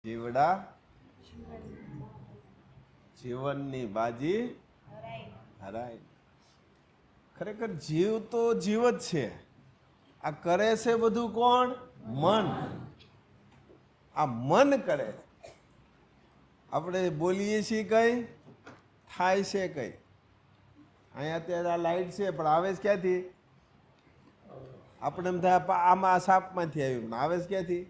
જીવડા જીવનની બાજી હરાય. ખરેખર જીવ તો જીવ જ છે. આ કરે છે બધું કોણ? મન. આ મન કરે. આપણે બોલીએ છીએ કઈ, થાય છે કઈ. અહીંયા અત્યારે આ લાઈટ છે પણ આવે છે ક્યાંથી? આપણે એમ થાય આમાં સાપમાંથી આવ્યું, આવે છે ક્યાંથી?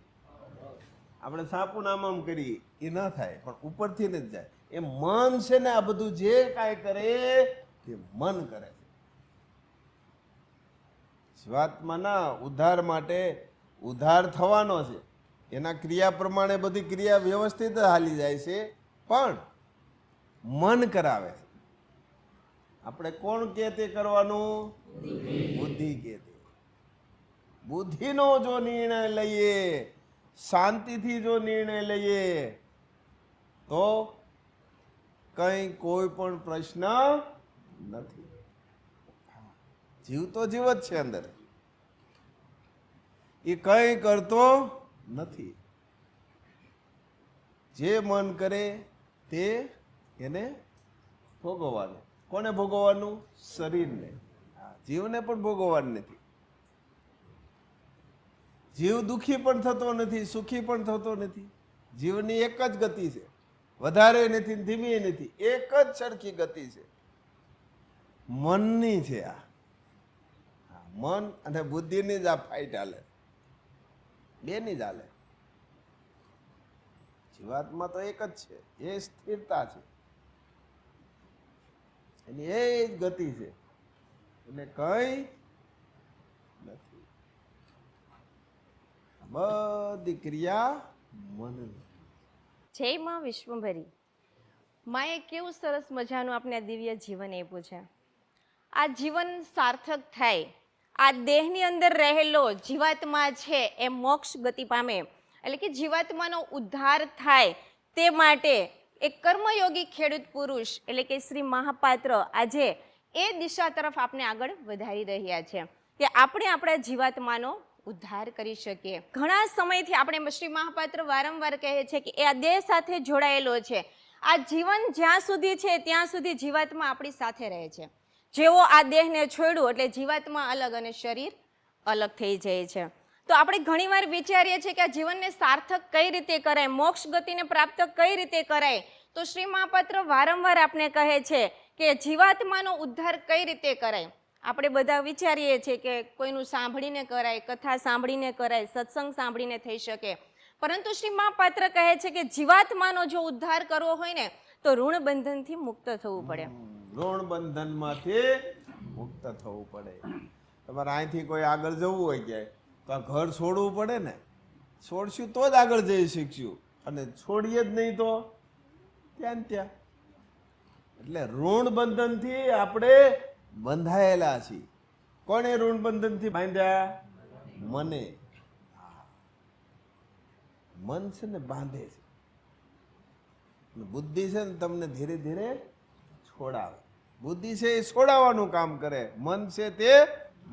આપણે સાપું આમ આમ કરીએ એ ન થાય, પણ ઉપરથી ને જ જાય. એ મન છે ને, આ બધું જે કાંઈ કરે એ મન કરે છે. જીવાત્માના ઉદ્ધાર માટે ઉદ્ધાર થવાનો છે, એના ક્રિયા પ્રમાણે બધી ક્રિયા વ્યવસ્થિત હાલી જાય છે, પણ મન કરાવે છે. આપણે કોણ કે તે કરવાનું? બુદ્ધિ કે તે. બુદ્ધિનો જો નિર્ણય લઈએ, શાંતિથી જો નિર્ણય લઈએ તો કઈ કોઈ પણ પ્રશ્ન નથી. જીવ તો જીવ જ છે અંદર, એ કઈ કરતો નથી. જે મન કરે તે એને ભોગવવાનું. કોને ભોગવવાનું? શરીરને. જીવને પણ ભોગવવાનું નથી. જીવ દુઃખી પણ થતો નથી, સુખી પણ થતો નથી. જીવની એક જ ગતિ છે, વધારે નથી, ધીમી નથી, એક જ સરખી ગતિ છે, મનની છે. આ મન અને બુદ્ધિની જ આ ફાઇટ હાલે, બેની જ હાલે. જીવાત્મા તો એક જ છે, એ સ્થિરતા છે, એની એ જ ગતિ છે, એટલે કઈ નથી. બધી ક્રિયા મનની. જય માં વિશ્વભરી. માએ કેવું સરસ મજાનું આપણે આ દિવ્ય જીવન આપ્યું છે. આ જીવન સાર્થક થાય, આ દેહની અંદર રહેલો જીવાત્મા છે એ મોક્ષ ગતિ પામે, એટલે કે જીવાત્માનો ઉદ્ધાર થાય, તે માટે એક કર્મયોગી ખેડૂત પુરુષ એટલે કે શ્રી મહાપાત્ર આજે એ દિશા તરફ આપણે આગળ વધારી રહ્યા છે કે આપણે આપણા જીવાત્માનો ઉદ્ધાર કરી શકીએ. ઘણા સમયથી આપણે શ્રી મહાપાત્ર વારંવાર કહે છે કે એ આ દેહ સાથે જોડાયેલો છે. આ જીવન જ્યાં સુધી છે ત્યાં સુધી જીવાત્મા આપણી સાથે રહે છે. જેવો આ દેહને છોડ્યું એટલે જીવાત્મા અલગ અને શરીર અલગ થઈ જાય છે. તો આપણે ઘણીવાર વિચારીએ છીએ કે આ જીવનને સાર્થક કઈ રીતે કરાય, મોક્ષ ગતિને પ્રાપ્ત કઈ રીતે કરાય. તો શ્રી મહાપાત્ર વારંવાર આપણે કહે છે કે જીવાત્માનો ઉદ્ધાર કઈ રીતે કરાય. આપણે બધા વિચારીએ છીએ કે કોઈનું સાંભળીને કરાય, કથા સાંભળીને કરાય, સત્સંગ સાંભળીને થઈ શકે, પરંતુ શ્રી મહાપાત્ર કહે છે કે જીવાત્માનો જો ઉદ્ધાર કરવો હોય ને તો ઋણ બંધનથી મુક્ત થવું પડે. ઋણ બંધનમાંથી મુક્ત થવું પડે. તમારે અહીંથી કોઈ આગળ જવું હોય ક્યાંય તો આ ઘર છોડવું પડે ને. છોડશું તો જ આગળ જઈ શકશું, અને છોડીએ જ નહીં તો ત્યાં ત્યાં. એટલે ઋણ બંધનથી આપણે બંધાયેલા છીએ. કોને ઋણ બંધનથી બાંધ્યા? મને. મન છે ને બાંધે છે, બુદ્ધિ છે ને તમને ધીરે ધીરે છોડાવે. બુદ્ધિ છે એ છોડાવવાનું કામ કરે, મન છે તે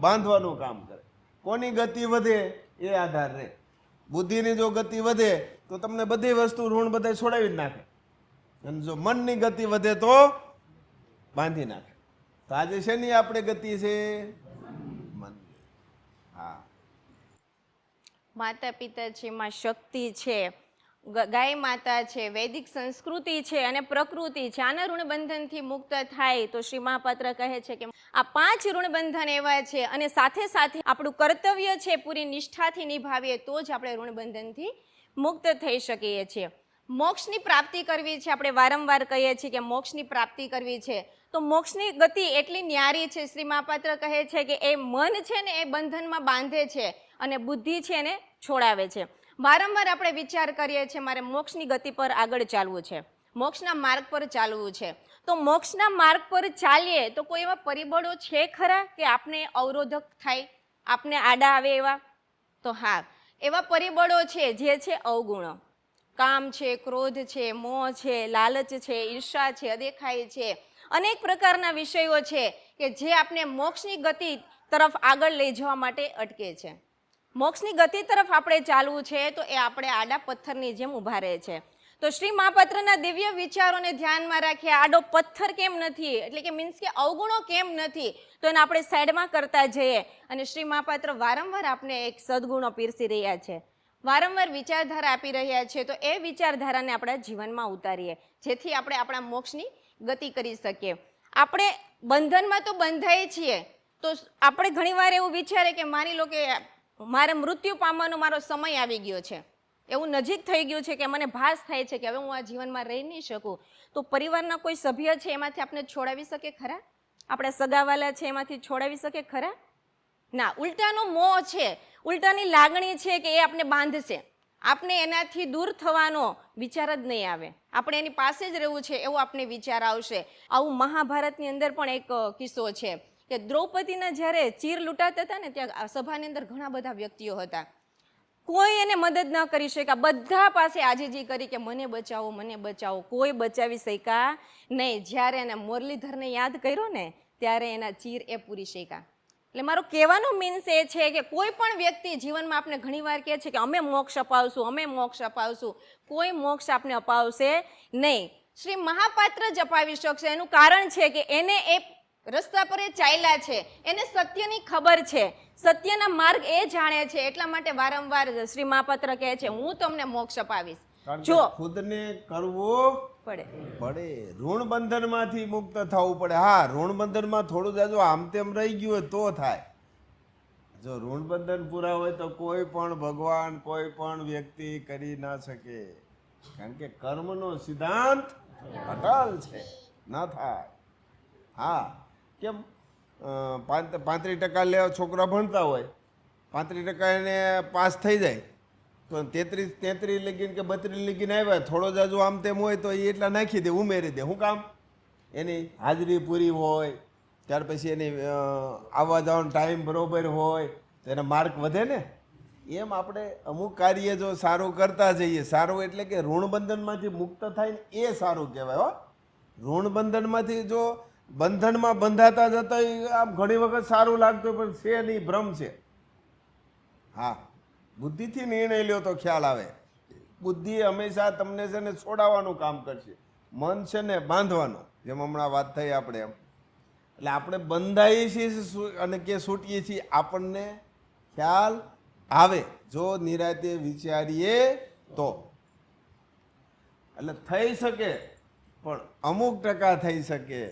બાંધવાનું કામ કરે. કોની ગતિ વધે એ આધાર રહે. બુદ્ધિની જો ગતિ વધે તો તમને બધી વસ્તુ ઋણ બધા છોડાવી જ નાખે, અને જો મનની ગતિ વધે તો બાંધી નાખે. તો આજે શેની આપણે ગતિ છે? મનની. હા. માતા પિતા છે, માં શક્તિ છે, ગાય માતા છે, વૈદિક સંસ્કૃતિ છે અને પ્રકૃતિ છે. આના ઋણબંધનથી મુક્ત થાય તો શ્રી મહાપાત્ર કહે છે કે આ 5 ઋણબંધન એવા છે, અને સાથે સાથે આપણું કર્તવ્ય છે પૂરી નિષ્ઠાથી નિભાવીએ તો જ આપણે ઋણબંધનથી મુક્ત થઈ શકીએ છીએ. મોક્ષની પ્રાપ્તિ કરવી છે. આપણે વારંવાર કહીએ છીએ કે મોક્ષની પ્રાપ્તિ કરવી છે, તો મોક્ષની ગતિ એટલી ન્યારી છે. શ્રી મહાપાત્ર કહે છે કે એ મન છે ને એ બંધનમાં બાંધે છે અને બુદ્ધિ છે એને છોડાવે છે. વારંવાર આપણે વિચાર કરીએ છીએ મારે મોક્ષની ગતિ પર આગળ ચાલવું છે, મોક્ષના માર્ગ પર ચાલવું છે. તો મોક્ષના માર્ગ પર ચાલીએ તો કોઈ એવા પરિબળો છે ખરા કે આપને અવરોધક થાય, આપને આડા આવે એવા? તો હા, એવા પરિબળો છે જે છે અવગુણો. કામ છે, ક્રોધ છે, મોહ છે, લાલચ છે, ઈર્ષા છે, અદેખાઈ છે, અનેક પ્રકારના વિષયો છે કે જે આપને મોક્ષની ગતિ તરફ આગળ લઈ જવા માટે અટકે છે. મોક્ષની ગતિ તરફ આપણે ચાલવું છે તો એ આપણે આડા પથ્થરની જેમ ઊભા રહે છે. તો શ્રી મહાપાત્રના દિવ્ય વિચારોને ધ્યાનમાં રાખીએ. આડો પથ્થર કેમ નથી, એટલે કે મીન્સ કે અવગુણો કેમ નથી, તો એને આપણે સાઈડમાં કરતા જઈએ. અને શ્રી મહાપાત્ર વારંવાર આપણે એક સદગુણો પીરસી રહ્યા છે, વારંવાર વિચારધારા આપી રહ્યા છે. તો એ વિચારધારાને આપણા જીવનમાં ઉતારીએ, જેથી આપણે આપણા મોક્ષની ગતિ કરી શકીએ. આપણે બંધનમાં તો બંધાઈએ છીએ, તો આપણે ઘણીવાર એવું વિચારે કે માની લો કે મારે મૃત્યુ પામવાનો મારો સમય આવી ગયો છે, એવું નજીક થઈ ગયું છે કે મને ભાસ થાય છે કે હવે હું આ જીવનમાં રહી નહીં શકું. તો પરિવારના કોઈ સભ્ય છે એમાંથી આપણે છોડાવી શકે ખરા? આપણા સગાવાલા છે એમાંથી છોડાવી શકે ખરા? ના. ઉલટાનો મોહ છે, ઉલટાની લાગણી છે કે એ આપણે બાંધશે, આપણે એનાથી દૂર થવાનો વિચાર જ નહીં આવે, આપણે એની પાસે જ રહેવું છે એવો આપણે વિચાર આવશે. આવું મહાભારતની અંદર પણ એક કિસ્સો છે કે દ્રૌપદીના જ્યારે ચીર લૂંટાતા હતા ને, ત્યાં સભાની અંદર ઘણા બધા વ્યક્તિઓ હતા, કોઈ એને મદદ ન કરી શક્યા. બધા પાસે આજીજી કરી કે મને બચાવો, મને બચાવો, કોઈ બચાવી શક્યા નહીં. જ્યારે એને મુરલીધરને યાદ કર્યો ને ત્યારે એના ચીર એ પૂરી શક્યા. એટલે મારો કહેવાનો મીન્સ એ છે કે કોઈ પણ વ્યક્તિ જીવનમાં આપણે ઘણીવાર કહે છે કે અમે મોક્ષ અપાવશું, અમે મોક્ષ અપાવશું, કોઈ મોક્ષ આપને અપાવશે નહીં. શ્રી મહાપાત્ર જ અપાવી શકશે. એનું કારણ છે કે એને એ રસ્તા પર એ ચાલ્યા છે, એને સત્યની ખબર છે, સત્યના માર્ગ એ જાણે છે. એટલા માટે વારંવાર શ્રી મહાપાત્ર કહે છે હું તમને મોક્ષ અપાવીશ. જો ખુદને કરવું પડે ઋણ બંધનમાંથી મુક્ત થવું પડે. હા, ઋણ બંધનમાં થોડું જાજુ આમ તેમ રહી ગયું હોય તો થાય. જો ઋણ બંધન પૂરા હોય તો કોઈ પણ ભગવાન, કોઈ પણ વ્યક્તિ કરી ના શકે, કારણ કે કર્મનો સિદ્ધાંત અટલ છે, ના થાય. હા, કેમ 35% લેવા છોકરા ભણતા હોય, 35% એને પાસ થઈ જાય તો 33 લગીને કે 32 લગીને આવ્યા, થોડો જાજુ આમ તેમ હોય તો એ એટલા નાખી દે, ઉમેરી દે. શું કામ? એની હાજરી પૂરી હોય, ત્યાર પછી એની આવવા જવાનો ટાઈમ બરોબર હોય તો એના માર્ક વધે ને. એમ આપણે અમુક કાર્ય જો સારું કરતા જઈએ, સારું એટલે કે ઋણબંધનમાંથી મુક્ત થાય ને એ સારું કહેવાય. હો, ઋણબંધનમાંથી જો બંધનમાં બંધાતા જતા આમ ઘણી વખત સારું લાગતું પણ છે નહીં, ભ્રમ છે. હા, બુદ્ધિથી નિર્ણય લ્યો તો ખ્યાલ આવે. બુદ્ધિ હંમેશા તમને છે ને છોડાવવાનું કામ કરશે, મન છે ને બાંધવાનું, જેમ હમણાં વાત થઈ આપણે એમ. એટલે આપણે બંધાઈએ છીએ અને કે છૂટીએ છીએ આપણને ખ્યાલ આવે જો નિરાતે વિચારીએ તો. એટલે થઈ શકે પણ અમુક ટકા થઈ શકે,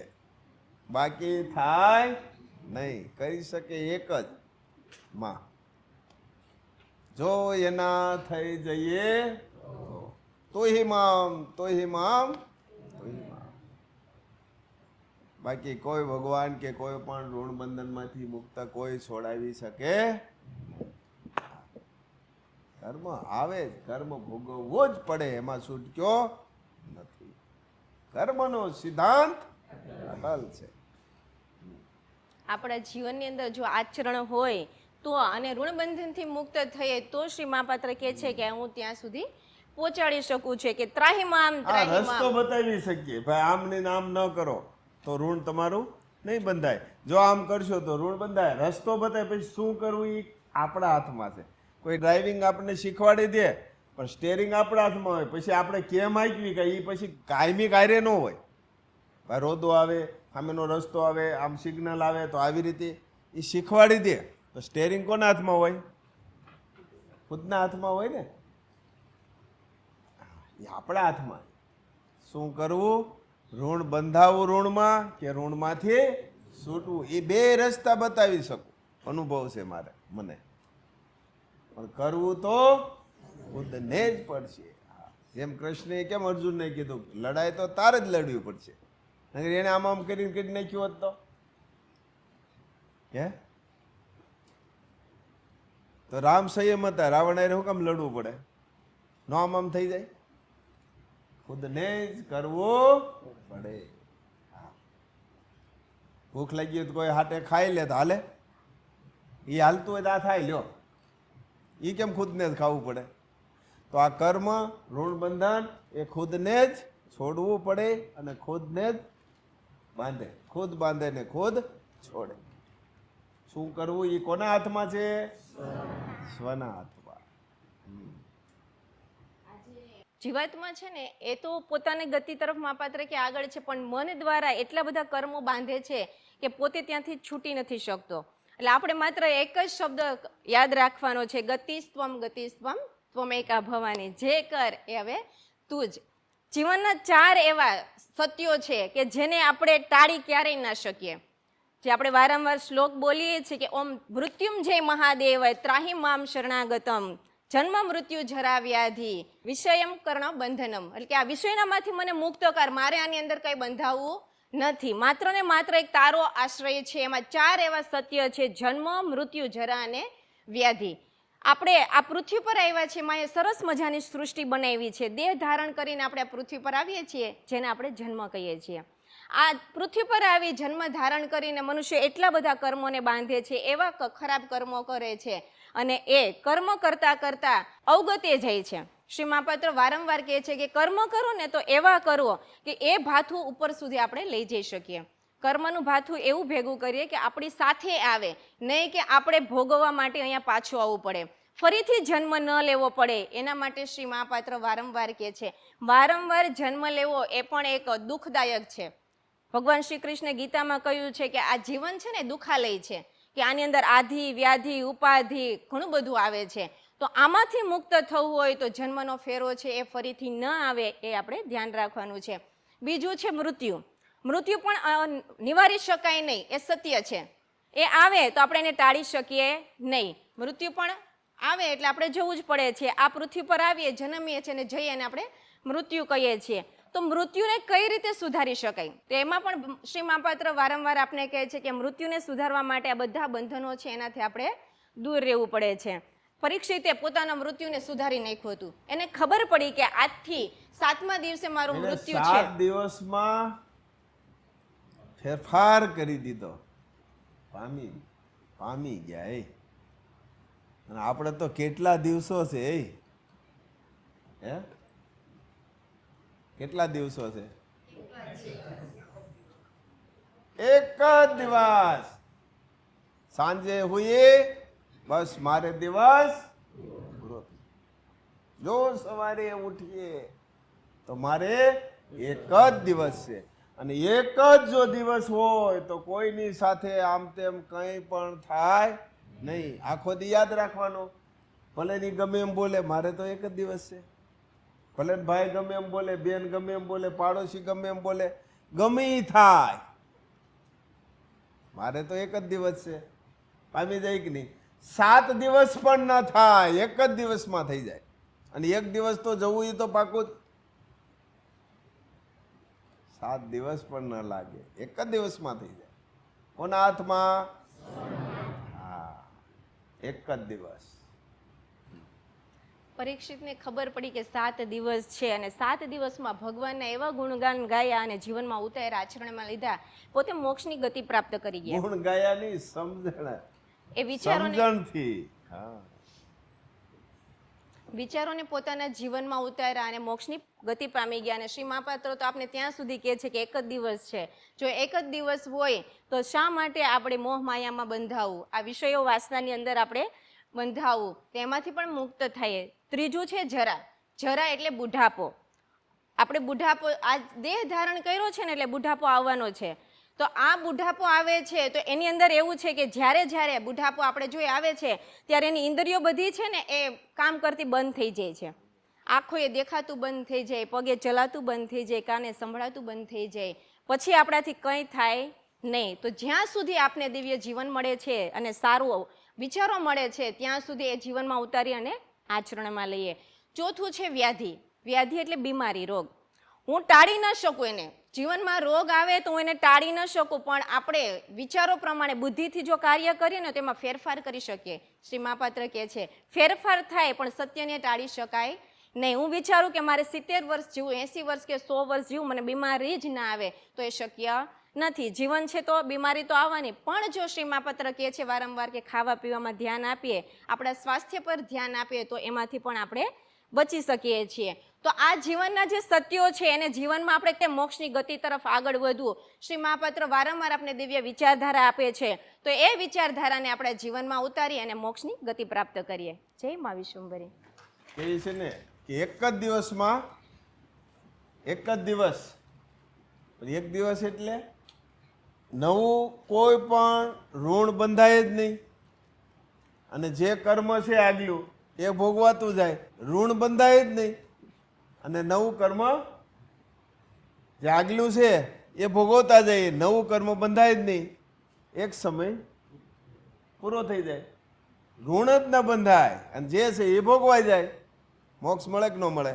બાકી થાય નહીં. કરી શકે એક જ માં, જો એના થઈ જઈએ તો હિમામ, બાકી કોઈ ભગવાન કે કોઈ પણ ઋણ બંધનમાંથી મુક્ત કોઈ છોડાવી શકે. કર્મ આવે જ, કર્મ ભોગવવો જ પડે, એમાં છૂટક્યો નથી. કર્મનો સિદ્ધાંત અટલ છે. આપણા જીવનની અંદર જો આચરણ હોય તો અને ઋણબંધનથી મુક્ત થઈએ તો શ્રી મહાપાત્ર કહે છે કે હું ત્યાં સુધી પહોંચાડી શકું છે કે ત્રાહિમામ રસ્તો બતાવી શકીએ. ભાઈ આમ ને આમ ન કરો તો ઋણ તમારું નહીં બંધાય, જો આમ કરશો તો ઋણ બંધાય. રસ્તો બતાવે, પછી શું કરવું એ આપણા હાથમાં છે. કોઈ ડ્રાઇવિંગ આપણને શીખવાડી દે પણ સ્ટેરિંગ આપણા હાથમાં હોય, પછી આપણે કેમ હાંકવી કે એ પછી કાયમી કાર્ય ન હોય. ભાઈ રોદો આવે, સામેનો રસ્તો આવે, આમ સિગ્નલ આવે તો આવી રીતે એ શીખવાડી દે, તો સ્ટેરિંગ કોના હાથમાં હોય? ખુદના હાથમાં હોય ને, એ આપણા હાથમાં. શું કરવું? ઋણ બંધાવું ઋણમાં કે ઋણમાંથી છૂટવું, એ બે રસ્તા બતાવી શકું. અનુભવ છે મને, પણ કરવું તો ખુદને જ પડશે. જેમ કૃષ્ણએ કેમ અર્જુનને કીધું લડાઈ તો તારે જ લડવી પડશે, એને આમ આમ કરીને કરી નાખ્યું હોત તો રામ સંયમ હતા, રાવણ શું કામ લડવું પડે? નો આમ આમ થઈ જાય. ખુદને જ કરવું પડે. ભૂખ લાગી હોય તો કોઈ હાટે ખાઈ લે તો હાલે? એ હાલતું હોય તો આ થાય લ્યો, એ કેમ ખુદને જ ખાવું પડે? તો આ કર્મ ઋણ બંધન એ ખુદને જ છોડવું પડે અને ખુદને જ બાંધે. ખુદ બાંધે ને ખુદ છોડે. શું કરવું એ કોના હાથમાં છે? સ્વના હાથમાં. જીવાત્મા છે ને એ તો પોતાની ગતિ તરફ માપાત્ર કે આગળ છે, પણ મન દ્વારા એટલા બધા કર્મો બાંધે છે કે પોતે ત્યાંથી છૂટી નથી શકતો. એટલે આપણે માત્ર એક જ શબ્દ યાદ રાખવાનો છે, ગતિસ્ત્વમ ગતિસ્ત્વમ ત્વમેકા ભવાની. જે કર એ હવે તું જ. જીવનના 4 એવા સત્યો છે કે જેને આપણે ટાળી ક્યારેય ના શકીએ. જે આપણે વારંવાર શ્લોક બોલીએ છીએ કે ઓમ મૃત્યુંજય મહાદેવ ત્રાહી મામ શરણાગતમ જન્મ મૃત્યુ જરા વ્યાધિ વિષયમ કર્ણ બંધનમ. એટલે કે આ વિષયનામાંથી મને મુક્ત કર, મારે આની અંદર કંઈ બંધાવવું નથી. માત્ર ને માત્ર એક તારો આશ્રય છે. એમાં 4 એવા સત્ય છે, જન્મ મૃત્યુ જરા અને વ્યાધિ. આપણે આ પૃથ્વી પર આવ્યા છીએ, માએ સરસ મજાની સૃષ્ટિ બનાવી છે. દેહ ધારણ કરીને આપણે આ પૃથ્વી પર આવીએ છીએ, જેને આપણે જન્મ કહીએ છીએ. આ પૃથ્વી પર આવી જન્મ ધારણ કરીને મનુષ્ય એટલા બધા કર્મોને બાંધે છે, એવા ખરાબ કર્મો કરે છે, અને એ કર્મ કરતા કરતા અવગતે જાય છે. શ્રી મહાપાત્ર વારંવાર કહે છે કે કર્મ કરો ને તો એવા કરવો કે એ ભાથું ઉપર સુધી આપણે લઈ જઈ શકીએ. કર્મનું ભાથું એવું ભેગું કરીએ કે આપણી સાથે આવે, નહીં કે આપણે ભોગવવા માટે અહીંયા પાછું આવવું પડે, ફરીથી જન્મ ન લેવો પડે. એના માટે શ્રી મહાપાત્ર વારંવાર કહે છે, વારંવાર જન્મ લેવો એ પણ એક દુઃખદાયક છે. ભગવાન શ્રી કૃષ્ણે ગીતામાં કહ્યું છે કે આ જીવન છે ને દુઃખાલય છે, કે આની અંદર આધિ વ્યાધિ ઉપાધિ ઘણું બધું આવે છે. તો આમાંથી મુક્ત થવું હોય તો જન્મનો ફેરો છે એ ફરીથી ન આવે, એ આપણે ધ્યાન રાખવાનું છે. બીજું છે મૃત્યુ. મૃત્યુ પણ નિવારી શકાય નહીં, એ સત્ય છે. એ આવે તો આપણે એને ટાળી શકીએ નહીં. મૃત્યુ પણ આવે એટલે આપણે જવું જ પડે છે. આ પૃથ્વી પર આવીએ, જન્મીએ છીએ અને જઈએ અને આપણે મૃત્યુ કહીએ છીએ. તો મૃત્યુને કઈ રીતે સુધારી શકાય? તો એમાં પણ શ્રી મહાપાત્ર વારંવાર આપણે કહે છે કે મૃત્યુને સુધારવા માટે આ બધા બંધનો છે એનાથી આપણે દૂર રહેવું પડે છે. પરીક્ષિતે પોતાના મૃત્યુને સુધારી નાખ્યું હતું. એને ખબર પડી કે આજથી 7મા દિવસે મારું મૃત્યુ છે. 7 દિવસમાં ફેરફાર કરી દીધો, પામી ગયા. અને આપણે તો કેટલા દિવસો છે હે? કેટલા દિવસો છે? એક જ દિવસ. સાંજે હુઈએ બસ મારે દિવસ પૂરો. જો સવારે ઉઠીએ તો મારે એક જ દિવસ છે. અને એક જ જો દિવસ હોય તો કોઈની સાથે આમ તેમ કંઈ પણ થાય નહીં. આખો દી યાદ રાખવાનો. ભલે ની ગમે એમ બોલે, મારે તો એક જ દિવસ છે. ભલે ભાઈ ગમે એમ બોલે, બેન ગમે એમ બોલે, પાડોશી ગમે એમ બોલે, ગમે ઈ થાય, મારે તો એક જ દિવસ છે. પામી જાય કે નહીં? 7 દિવસ પણ ન થાય, એક જ દિવસમાં થઈ જાય. અને એક દિવસ તો જવું એ તો પાકું જ. 7 દિવસ પણ ન લાગે, એક જ દિવસમાં થઈ જાય. કોના હાથમાં? હા, એક જ દિવસ. પરીક્ષિતને ખબર પડી કે 7 દિવસ છે અને 7 દિવસમાં ભગવાનના એવા ગુણગાન ગાયા અને જીવનમાં ઉતાર્યા, આચરણમાં લીધા, પોતે મોક્ષની ગતિ પ્રાપ્ત કરી ગયા. ગુણ ગાયાની સમજણ, એ વિચારોને સમજણથી વિચારોને પોતાના જીવનમાં ઉતાર્યા અને મોક્ષની ગતિ પામી ગયા. અને શ્રી મહાપાત્ર તો આપણે ત્યાં સુધી કહે છે કે એક જ દિવસ છે. જો એક જ દિવસ હોય તો શા માટે આપણે મોહ માયામાં બંધાવું, આ વિષયો વાસનાની અંદર આપણે બંધાવું? તેમાંથી પણ મુક્ત થાય. ત્રીજું છે જરા. જરા એટલે બુઢાપો. આપણે બુઢાપો, આ દેહ ધારણ કર્યો છે ને એટલે બુઢાપો આવવાનો છે. તો આ બુઢાપો આવે છે તો એની અંદર એવું છે કે જ્યારે બુઢાપો આપણે જોઈ આવે છે ત્યારે એની ઇન્દ્રિયો બધી છે ને એ કામ કરતી બંધ થઈ જાય છે. આંખો એ દેખાતું બંધ થઈ જાય, પગે ચલાતું બંધ થઈ જાય, કાને સંભળાતું બંધ થઈ જાય, પછી આપણાથી કંઈ થાય નહીં. તો જ્યાં સુધી આપને દિવ્ય જીવન મળે છે અને સારું વિચારો મળે છે ત્યાં સુધી એ જીવનમાં ઉતારી અને આચરણમાં લઈએ. ચોથું છે વ્યાધિ. વ્યાધિ એટલે બીમારી, રોગ. હું ટાળી ન શકું એને. જીવનમાં રોગ આવે તો હું એને ટાળી ન શકું, પણ આપણે વિચારો પ્રમાણે બુદ્ધિથી જો કાર્ય કરીએ ને તેમાં ફેરફાર કરી શકીએ. શ્રી મહાપાત્ર કહે છે ફેરફાર થાય પણ સત્યને ટાળી શકાય નહીં. હું વિચારું કે મારે 70 વર્ષ જીવવું, 80 વર્ષ કે 100 વર્ષ જીવવું, મને બીમારી જ ના આવે, તો એ શક્ય નથી. જીવન છે તો બીમારી તો આવવાની, પણ જો શ્રી મહાપાત્ર કહે છે વારંવાર કે ખાવા પીવામાં ધ્યાન આપીએ, આપણા સ્વાસ્થ્ય પર ધ્યાન આપીએ તો એમાંથી પણ આપણે બચી શકીએ છીએ. તો આ જીવનના જે સત્યો છે એને જીવનમાં આપણે તે મોક્ષની ગતિ તરફ આગળ વધવું, શ્રી મહાપાત્ર વારંવાર આપણે દિવ્ય વિચારધારા આપે છે, તો એ વિચારધારાને આપણે જીવનમાં ઉતારી અને મોક્ષની ગતિ પ્રાપ્ત કરીએ. જય મા વિશ્વંભરી. એ છે ને કે એક જ દિવસમાં એક જ દિવસ, એક દિવસ એટલે નવું કોઈ પણ ઋણ બંધાય જ નહીં, અને જે કર્મ છે આગલું એ ભોગવાતું જાય, ઋણ બંધાય જ નહીં, અને નવું કર્મ જે આગલું છે એ ભોગવતા જાય, નવું કર્મ બંધાય જ નહીં, એક સમય પૂરો થઈ જાય, ઋણ જ ન બંધાય અને જે છે એ ભોગવાઈ જાય. મોક્ષ મળે કે ન મળે?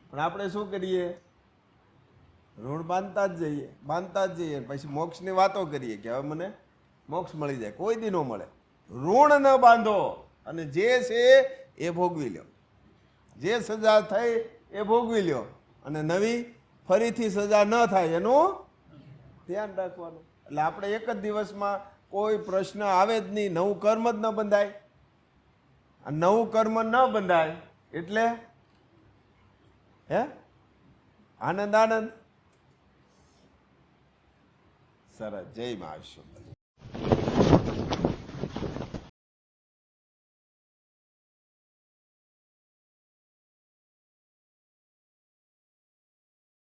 પણ આપણે શું કરીએ? ઋણ બાંધતા જ જઈએ, પછી મોક્ષની વાતો કરીએ કે હવે મને મોક્ષ મળી જાય. કોઈ દી ન મળે. ઋણ ન બાંધો અને જે છે એ ભોગવી લો, જે સજા થઈ એ ભોગવી લો, અને નવી ફરીથી સજા ન થાય એનું ધ્યાન રાખવાનું. એટલે આપણે એક જ દિવસમાં કોઈ પ્રશ્ન આવે જ નહીં, નવું કર્મ જ ન બંધાય. આ નવું કર્મ ન બંધાય એટલે હે આનંદ આનંદ. સરસ. જય મહાવિશ્વ.